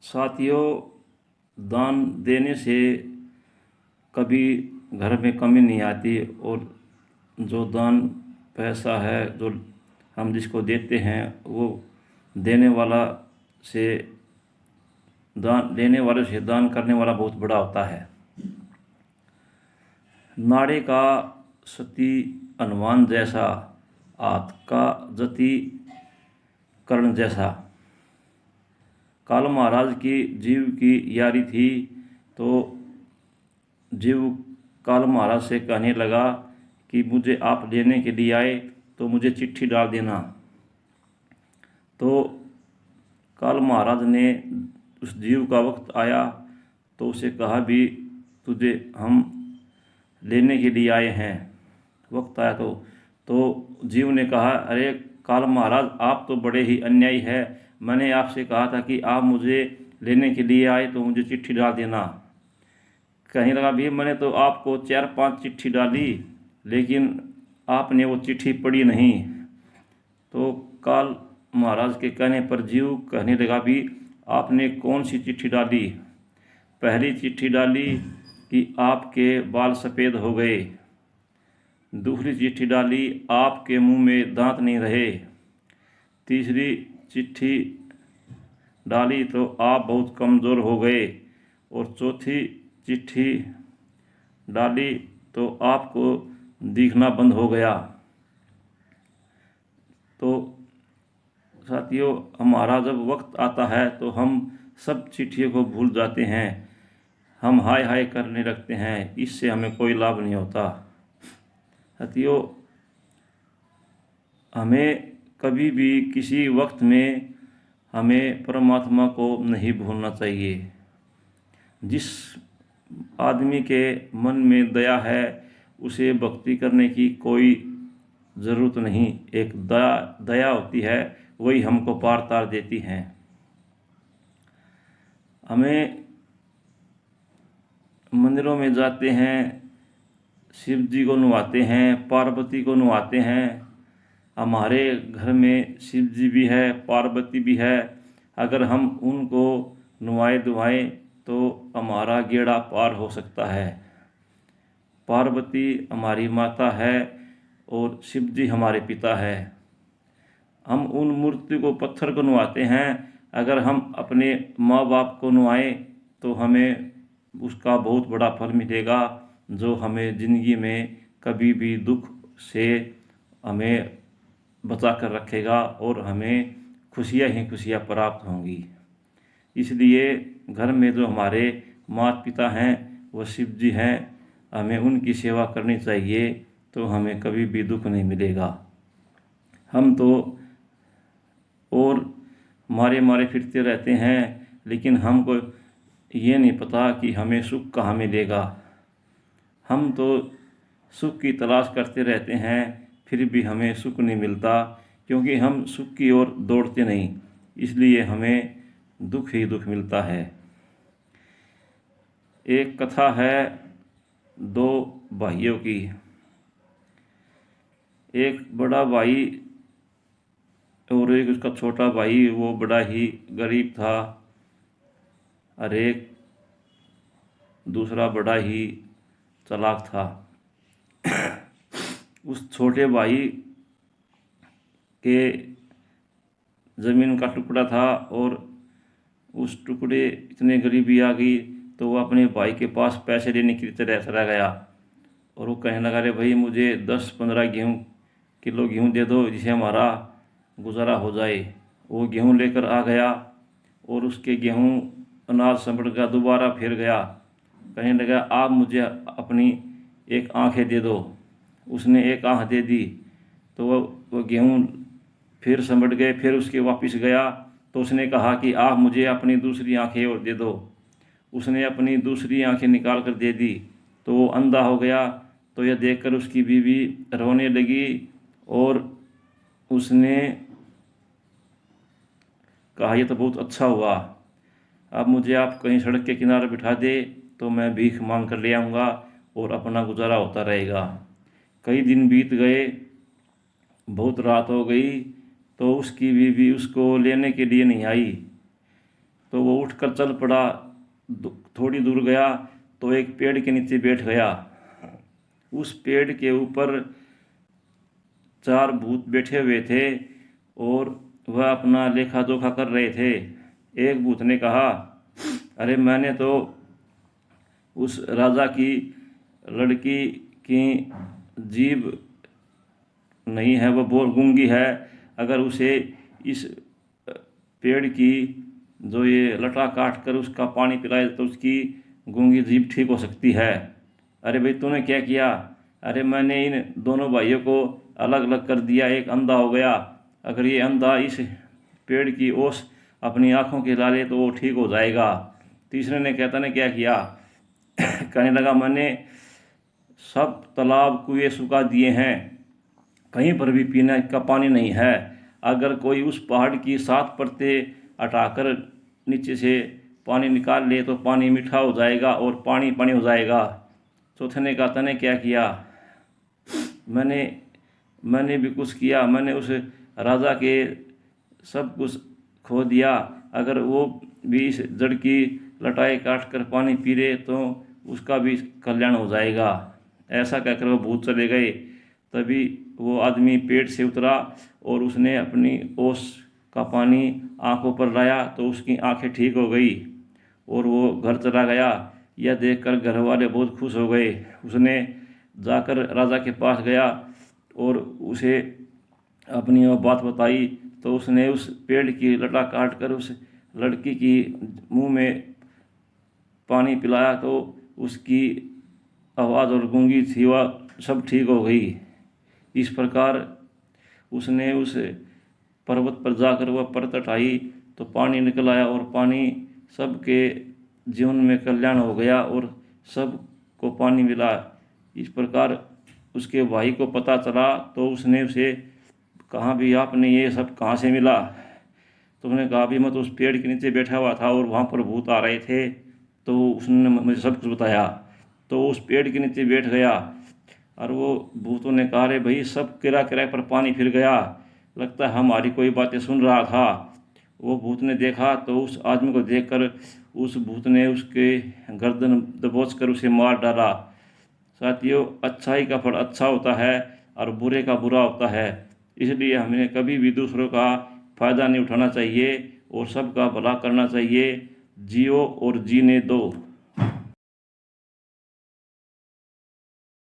साथियों, दान देने से कभी घर में कमी नहीं आती। और जो दान पैसा है जो हम जिसको देते हैं वो देने वाला से दान लेने वाले से दान करने वाला बहुत बड़ा होता है। नाड़े का सती अनुमान जैसा, आत का जति कर्ण जैसा। काल महाराज की जीव की यारी थी तो जीव काल महाराज से कहने लगा कि मुझे आप लेने के लिए आए तो मुझे चिट्ठी डाल देना। तो काल महाराज ने उस जीव का वक्त आया तो उसे कहा भी तुझे हम लेने के लिए आए हैं। वक्त आया तो जीव ने कहा, अरे काल महाराज, आप तो बड़े ही अन्यायी है। मैंने आपसे कहा था कि आप मुझे लेने के लिए आए तो मुझे चिट्ठी डाल देना। कहने लगा, भी मैंने तो आपको 4-5 चिट्ठी डाली लेकिन आपने वो चिट्ठी पढ़ी नहीं। तो काल महाराज के कहने पर जीव कहने लगा, भी आपने कौन सी चिट्ठी डाली? पहली चिट्ठी डाली कि आपके बाल सफ़ेद हो गए। दूसरी चिट्ठी डाली आपके मुंह में दांत नहीं रहे। तीसरी चिट्ठी डाली तो आप बहुत कमज़ोर हो गए। और चौथी चिट्ठी डाली तो आपको दिखना बंद हो गया। तो साथियों, हमारा जब वक्त आता है तो हम सब चिट्ठियों को भूल जाते हैं, हम हाय हाय करने लगते हैं। इससे हमें कोई लाभ नहीं होता। साथियों, हमें कभी भी किसी वक्त में हमें परमात्मा को नहीं भूलना चाहिए। जिस आदमी के मन में दया है उसे भक्ति करने की कोई ज़रूरत नहीं। एक दया होती है, वही हमको पार तार देती हैं। हमें मंदिरों में जाते हैं, शिव जी को नवाते हैं, पार्वती को नवाते हैं। हमारे घर में शिव जी भी है, पार्वती भी है। अगर हम उनको नवाए धुआएं तो हमारा गेड़ा पार हो सकता है। पार्वती हमारी माता है और शिव जी हमारे पिता है। हम उन मूर्ति को, पत्थर को नवाते हैं। अगर हम अपने माँ बाप को नवाएं तो हमें उसका बहुत बड़ा फल मिलेगा, जो हमें ज़िंदगी में कभी भी दुख से हमें बचा कर रखेगा और हमें खुशियाँ ही खुशियाँ प्राप्त होंगी। इसलिए घर में जो हमारे माता पिता हैं वो शिव जी हैं, हमें उनकी सेवा करनी चाहिए तो हमें कभी भी दुख नहीं मिलेगा। हम तो और मारे फिरते रहते हैं लेकिन हमको ये नहीं पता कि हमें सुख कहाँ मिलेगा। हम तो सुख की तलाश करते रहते हैं फिर भी हमें सुख नहीं मिलता, क्योंकि हम सुख की ओर दौड़ते नहीं, इसलिए हमें दुख ही दुख मिलता है। एक कथा है 2 भाइयों की। एक बड़ा भाई और एक उसका छोटा भाई। वो बड़ा ही गरीब था और एक दूसरा बड़ा ही चालाक था। उस छोटे भाई के ज़मीन का टुकड़ा था और उस टुकड़े इतने गरीबी आ गई तो वो अपने भाई के पास पैसे लेने के लिए चला गया। और वो कहने लगा, अरे भाई, मुझे 10-15 किलो गेहूँ दे दो जिसे हमारा गुजारा हो जाए। वो गेहूँ लेकर आ गया और उसके गेहूँ अनाज समझ गया, दोबारा फिर गया। कहने लगा, आप मुझे अपनी एक आंखें दे दो। उसने एक आंख दे दी तो वो गेहूँ फिर समझ गए। फिर उसके वापस गया तो उसने कहा कि आप मुझे अपनी दूसरी आंखें और दे दो। उसने अपनी दूसरी आंखें निकाल कर दे दी तो वो अंधा हो गया। तो यह देखकर उसकी बीवी रोने लगी और उसने कहा, यह तो बहुत अच्छा हुआ, अब मुझे आप कहीं सड़क के किनारे बिठा दे तो मैं भीख मांग कर ले आऊँगा और अपना गुजारा होता रहेगा। कई दिन बीत गए, बहुत रात हो गई तो उसकी बीवी उसको लेने के लिए नहीं आई। तो वो उठकर चल पड़ा। थोड़ी दूर गया तो एक पेड़ के नीचे बैठ गया। उस पेड़ के ऊपर 4 भूत बैठे हुए थे और वह अपना लेखा जोखा कर रहे थे। एक भूत ने कहा, अरे मैंने तो उस राजा की लड़की की जीभ नहीं है, वह बोल गूंगी है। अगर उसे इस पेड़ की जो ये लटा काट कर उसका पानी पिलाए तो उसकी गूंगी जीभ ठीक हो सकती है। अरे भाई तूने क्या किया? अरे मैंने इन दोनों भाइयों को अलग अलग कर दिया, एक अंधा हो गया। अगर ये अंधा इस पेड़ की ओस अपनी आँखों के ला ले तो वो ठीक हो जाएगा। तीसरे ने कहता ने क्या किया? कहने लगा, मैंने सब तालाब कुएं सुखा दिए हैं, कहीं पर भी पीने का पानी नहीं है। अगर कोई उस पहाड़ की 7 परतें हटाकर नीचे से पानी निकाल ले तो पानी मीठा हो जाएगा और पानी पानी हो जाएगा। चौथे ने कहा, तने क्या किया? मैंने भी कुछ किया, मैंने उस राजा के सब कुछ खो दिया। अगर वो भी इस जड़ की लटाई काट कर पानी पी ले तो उसका भी कल्याण हो जाएगा। ऐसा कहकर वो भूत चले गए। तभी वो आदमी पेड़ से उतरा और उसने अपनी ओस का पानी आंखों पर लाया तो उसकी आंखें ठीक हो गई और वो घर चला गया। यह देखकर घर वाले बहुत खुश हो गए। उसने जाकर राजा के पास गया और उसे अपनी वह बात बताई तो उसने उस पेड़ की लटा काट कर उस लड़की की मुंह में पानी पिलाया तो उसकी आवाज़ और गूंगी थी वह सब ठीक हो गई। इस प्रकार उसने उस पर्वत पर जाकर वह परत उठाई तो पानी निकल आया और पानी सबके जीवन में कल्याण हो गया और सबको पानी मिला। इस प्रकार उसके भाई को पता चला तो उसने उसे कहा, भी आपने ये सब कहाँ से मिला? तो उसने कहा, भी मैं तो उस पेड़ के नीचे बैठा हुआ था और वहाँ पर भूत आ रहे थे तो उसने मुझे सब कुछ बताया। तो उस पेड़ के नीचे बैठ गया और वो भूतों ने कहा, अरे भाई सब किरा किराए पर पानी फिर गया, लगता है हमारी कोई बातें सुन रहा था। वो भूत ने देखा तो उस आदमी को देखकर उस भूत ने उसके गर्दन दबोच कर उसे मार डाला। साथियों, अच्छाई का फल अच्छा होता है और बुरे का बुरा होता है, इसलिए हमें कभी भी दूसरों का फ़ायदा नहीं उठाना चाहिए और सबका भला करना चाहिए। जियो और जीने दो।